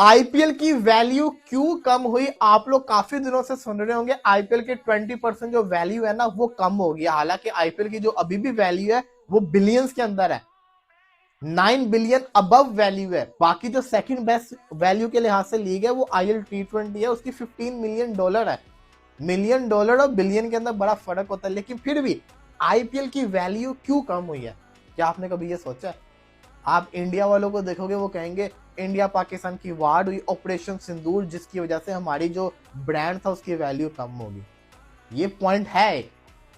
IPL की value क्यों कम हुई? आप लोग काफी दिनों से सुन रहे होंगे आईपीएल के 20% जो वैल्यू है ना वो कम हो गया। हालांकि आईपीएल की जो अभी भी वैल्यू है वो बिलियंस के अंदर है, 9 बिलियन अबव वैल्यू है। बाकी जो सेकंड बेस्ट वैल्यू के लिहाज से लीग है वो आईएल T20 है, उसकी $15 मिलियन है। मिलियन डॉलर और बिलियन के अंदर बड़ा फर्क होता है, लेकिन फिर भी आईपीएल की वैल्यू क्यों कम हुई है? क्या आपने कभी ये सोचा है? आप इंडिया वालों को देखोगे वो कहेंगे इंडिया पाकिस्तान की वार हुई, ऑपरेशन सिंदूर, जिसकी वजह से हमारी जो ब्रांड था उसकी वैल्यू कम होगी। ये पॉइंट है,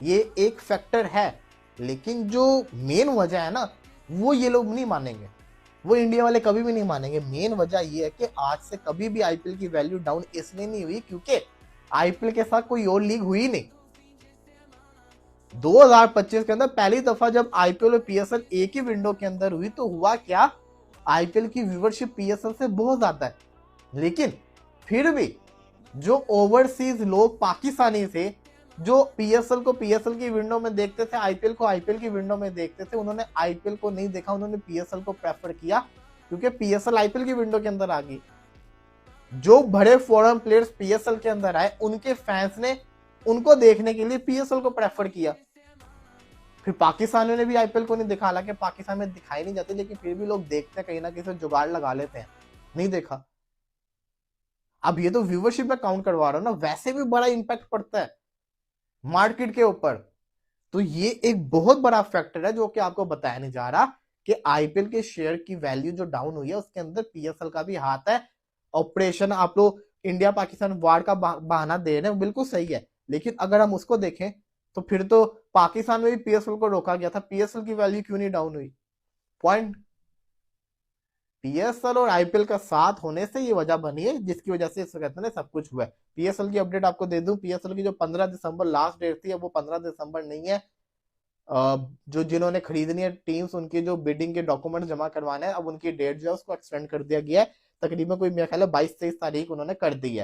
ये एक फैक्टर है, लेकिन जो मेन वजह है ना वो ये लोग नहीं मानेंगे, वो इंडिया वाले कभी भी नहीं मानेंगे। मेन वजह ये है कि आज से कभी भी आईपीएल की वैल्यू डाउन इसलिए नहीं हुई क्योंकि आईपीएल के साथ कोई और लीग हुई नहीं। 2025 के अंदर पहली दफा जब आईपीएल और पीएसएल एक ही विंडो के अंदर हुई तो हुआ क्या, आईपीएल की व्यूवरशिप पीएसएल से बहुत ज्यादा है, लेकिन फिर भी जो ओवरसीज लोग पाकिस्तानी थे जो पीएसएल को पीएसएल की विंडो में देखते थे, आईपीएल को आईपीएल की विंडो में देखते थे, उन्होंने आईपीएल को नहीं देखा, उन्होंने पीएसएल को प्रेफर किया क्योंकि पीएसएल आईपीएल की विंडो के अंदर आ गई। जो बड़े फॉरेन प्लेयर्स पीएसएल के अंदर आए उनके फैंस ने उनको देखने के लिए पीएसएल को प्रेफर किया। फिर पाकिस्तानियों ने भी आईपीएल को नहीं देखा, हालांकि पाकिस्तान में दिखाई नहीं जाती, लेकिन फिर भी लोग देखते हैं, कहीं ना कहीं से जुगाड़ लगा लेते हैं, नहीं देखा। अब ये तो व्यूवरशिप में काउंट करवा रहा हूं ना, वैसे भी बड़ा इंपैक्ट पड़ता है मार्केट के ऊपर। तो ये एक बहुत बड़ा फैक्टर है जो कि आपको बताया नहीं जा रहा कि आईपीएल के शेयर की वैल्यू जो डाउन हुई है उसके अंदर पीएसएल का भी हाथ है। ऑपरेशन आप लोग इंडिया पाकिस्तान वार का बहाना दे रहे हैं, बिल्कुल सही है, लेकिन अगर हम उसको देखें तो फिर तो पाकिस्तान में भी पीएसएल को रोका गया था, पीएसएल की वैल्यू क्यों नहीं डाउन हुई? पॉइंट, पीएसएल और आईपीएल का साथ होने से ये वजह बनी है जिसकी वजह से इस कहते हैं सब कुछ हुआ है। पीएसएल की अपडेट आपको दे दूं, पीएसएल की जो 15 दिसंबर लास्ट डेट थी, अब वो 15 दिसंबर नहीं है। जो जिन्होंने खरीदनी है टीम्स, उनकी जो बिडिंग के डॉक्यूमेंट जमा करवाने हैं, अब उनकी डेट जो है उसको एक्सटेंड कर दिया गया है, तकरीबन कोई मेरा ख्याल है 22-23 तारीख उन्होंने कर दी है।